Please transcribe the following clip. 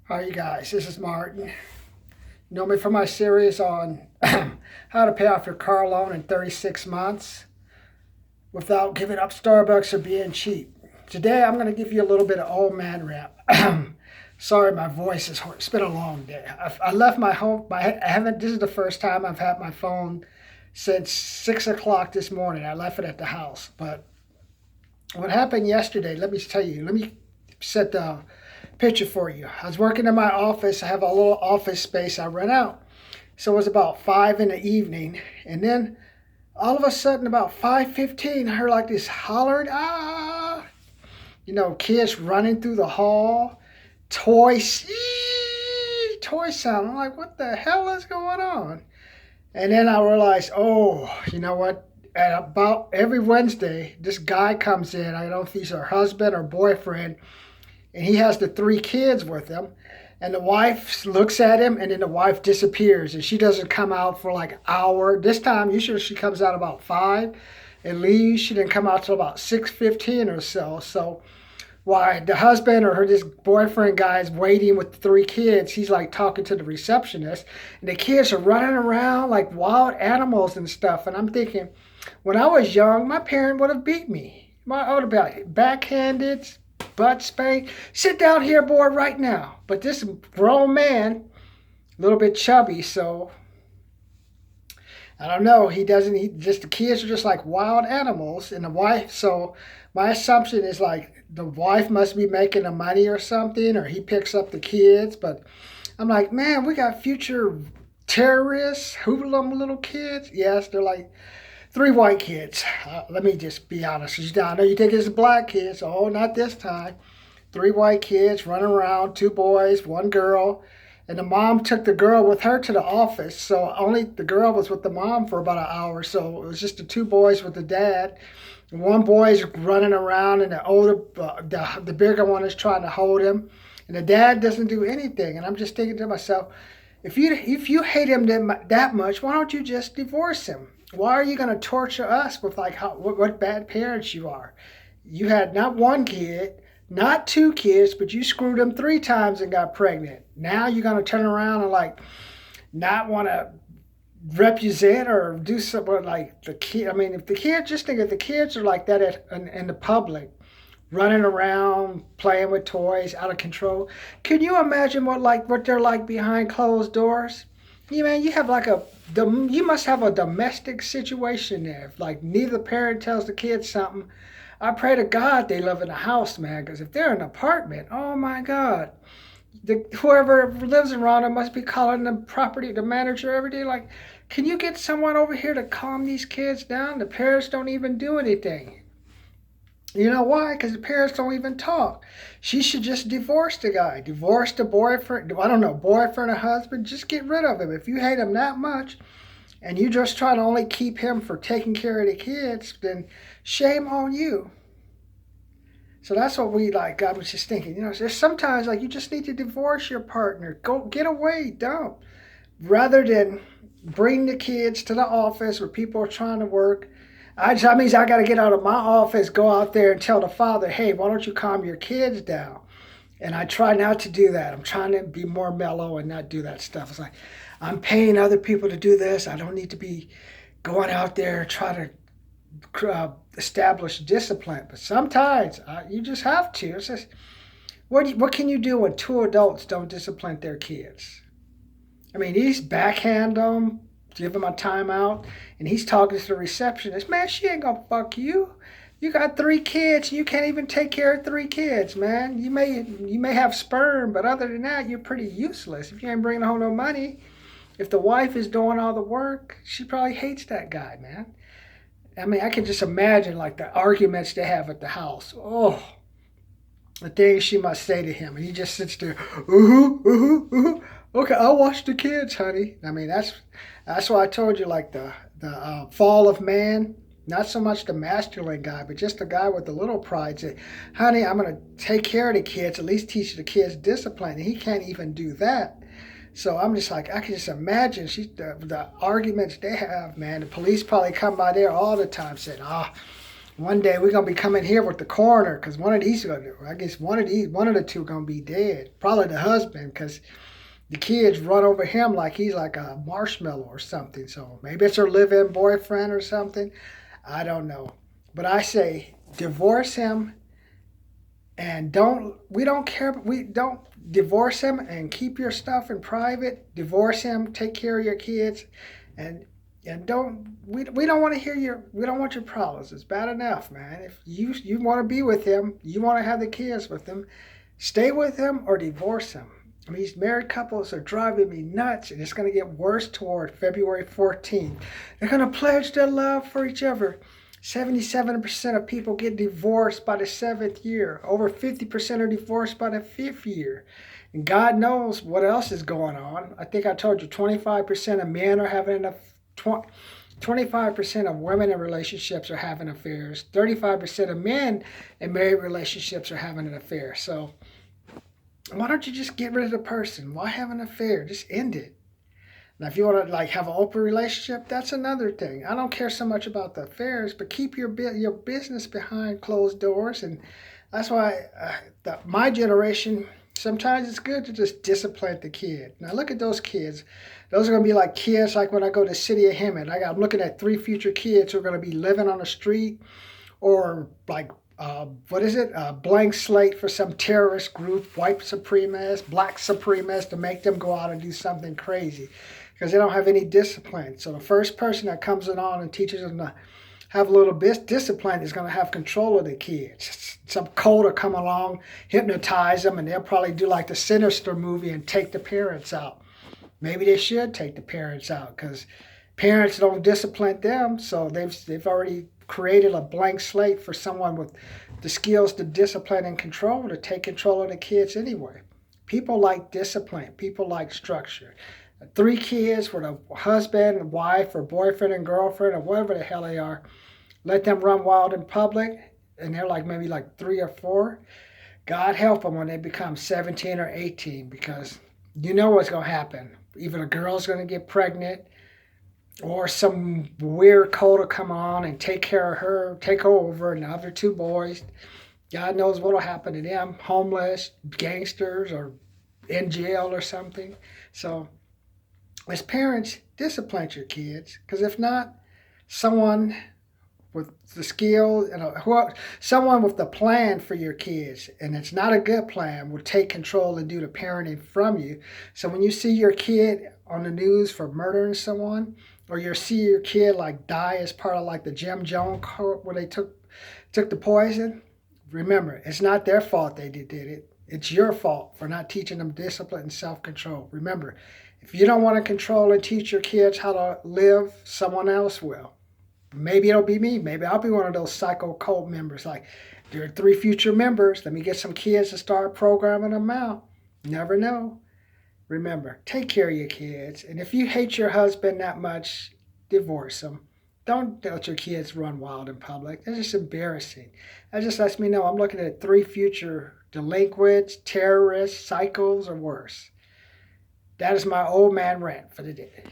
Hi, you guys. This is Martin. You know me from my series on how to pay off your car loan in 36 months without giving up Starbucks or being cheap. Today, I'm going to give you a little bit of old man rap. Sorry, my voice is hoarse. It's been a long day. I left my home. I haven't. This is the first time I've had my phone since 6 o'clock this morning. I left it at the house. But what happened yesterday? Let me tell you. Let me set the picture for you. I was working in my office. I have a little office space I rent out. So it was about 5 in the evening. And then all of a sudden, about 5:15, I heard like this hollering, ah! Kids running through the hall, toys, toy sound. I'm like, what the hell is going on? And then I realized, oh, you know what? At about every Wednesday, this guy comes in. I don't know if he's her husband or boyfriend, and he has the three kids with him. And the wife looks at him, and then the wife disappears, and she doesn't come out for like an hour. This time, usually she comes out about 5 and leaves. She didn't come out till about 6:15 or so. So why the husband or this boyfriend guy is waiting with the three kids, he's like talking to the receptionist, and the kids are running around like wild animals and stuff. And I'm thinking, when I was young, my parent would have beat me. I would have been backhanded, butt spanked. Sit down here, boy, right now. But this grown man, a little bit chubby, so I don't know. He doesn't. He just the kids are just like wild animals, and the wife. So my assumption is like the wife must be making the money or something, or he picks up the kids. But I'm like, man, we got future terrorists, hoodlum little kids. Yes, they're like three white kids. Let me just be honest with you. I know you think it's black kids. Oh, not this time. Three white kids running around, two boys, one girl. And the mom took the girl with her to the office. So only the girl was with the mom for about an hour. So it was just the two boys with the dad. And one boy's running around, and the bigger one is trying to hold him. And the dad doesn't do anything. And I'm just thinking to myself, if you hate him that much, why don't you just divorce him? Why are you going to torture us with like what bad parents you are? You had not one kid, not two kids, but you screwed them three times and got pregnant. Now you're going to turn around and like not want to represent or do something like the kid. I mean, if the kids, just think if the kids are like that in the public, running around, playing with toys, out of control. Can you imagine what they're like behind closed doors? You have like you must have a domestic situation there. If like neither parent tells the kids something, I pray to God they live in a house, man. Because if they're in an apartment, oh my God, whoever lives around them must be calling the manager every day. Like, can you get someone over here to calm these kids down? The parents don't even do anything. You know why? Because the parents don't even talk. She should just divorce the guy, divorce the boyfriend. I don't know, boyfriend or husband. Just get rid of him. If you hate him that much, and you just try to only keep him for taking care of the kids, then shame on you. So that's what we like. I was just thinking, there's sometimes like you just need to divorce your partner. Go get away, dump. Rather than bring the kids to the office where people are trying to work. That means I got to get out of my office, go out there and tell the father, hey, why don't you calm your kids down? And I try not to do that. I'm trying to be more mellow and not do that stuff. It's like, I'm paying other people to do this. I don't need to be going out there trying to establish discipline. But sometimes you just have to. It's just, what can you do when two adults don't discipline their kids? I mean, he's backhand them, give him a timeout, and he's talking to the receptionist. Man, she ain't gonna fuck you. You got three kids, and you can't even take care of three kids, man. You may have sperm, but other than that, you're pretty useless. If you ain't bringing home no money, if the wife is doing all the work, she probably hates that guy, man. I mean, I can just imagine like the arguments they have at the house. Oh, the things she must say to him, and he just sits there, okay, I'll watch the kids, honey. I mean, that's why I told you like the fall of man. Not so much the masculine guy, but just the guy with the little pride. Say, honey, I'm gonna take care of the kids. At least teach the kids discipline, and he can't even do that. So I'm just like, I can just imagine the arguments they have, man. The police probably come by there all the time saying, One day we're gonna be coming here with the coroner because one of these, I guess one of the two gonna be dead. Probably the husband because the kids run over him like he's like a marshmallow or something. So maybe it's her live-in boyfriend or something. I don't know. But I say divorce him and we don't care. We don't divorce him and keep your stuff in private. Divorce him, take care of your kids, and don't we don't want to hear we don't want your problems. It's bad enough, man. If you want to be with him, you want to have the kids with him, stay with him or divorce him. I mean, these married couples are driving me nuts, and it's going to get worse toward February 14th. They're going to pledge their love for each other. 77% of people get divorced by the 7th year. Over 50% are divorced by the 5th year. And God knows what else is going on. I think I told you 25% of men are having 25% of women in relationships are having affairs. 35% of men in married relationships are having an affair. So why don't you just get rid of the person? Why have an affair? Just end it. Now, if you want to like have an open relationship, that's another thing. I don't care so much about the affairs, but keep your business behind closed doors. And that's why my generation, sometimes it's good to just discipline the kid. Now, look at those kids. Those are going to be like kids like when I go to the city of Hemet. I'm looking at 3 future kids who are going to be living on the street or like what is it? A blank slate for some terrorist group, white supremacists, black supremacists, to make them go out and do something crazy because they don't have any discipline. So the first person that comes along and teaches them to have a little bit discipline is going to have control of the kids. Some cult will come along, hypnotize them, and they'll probably do like the Sinister movie and take the parents out. Maybe they should take the parents out because parents don't discipline them, so they've already created a blank slate for someone with the skills to discipline and control to take control of the kids anyway. People like discipline. People like structure. 3 kids with a husband and wife or boyfriend and girlfriend or whatever the hell they are, let them run wild in public, and they're like maybe like 3 or 4. God help them when they become 17 or 18 because you know what's going to happen. Either a girl's going to get pregnant or some weird cult will come on and take care of her, take her over, and the other 2 boys, God knows what will happen to them, homeless, gangsters, or in jail or something. So as parents, discipline your kids, because if not, someone with the skill and someone with the plan for your kids, and it's not a good plan, will take control and do the parenting from you. So when you see your kid on the news for murdering someone, or you see your kid like die as part of like the Jim Jones cult where they took the poison, remember, it's not their fault they did it. It's your fault for not teaching them discipline and self-control. Remember, if you don't want to control and teach your kids how to live, someone else will. Maybe it'll be me. Maybe I'll be one of those psycho cult members. Like, there are 3 future members. Let me get some kids to start programming them out. Never know. Remember, take care of your kids. And if you hate your husband that much, divorce him. Don't let your kids run wild in public. That's just embarrassing. That just lets me know I'm looking at 3 future delinquents, terrorists, psychos, or worse. That is my old man rant for the day.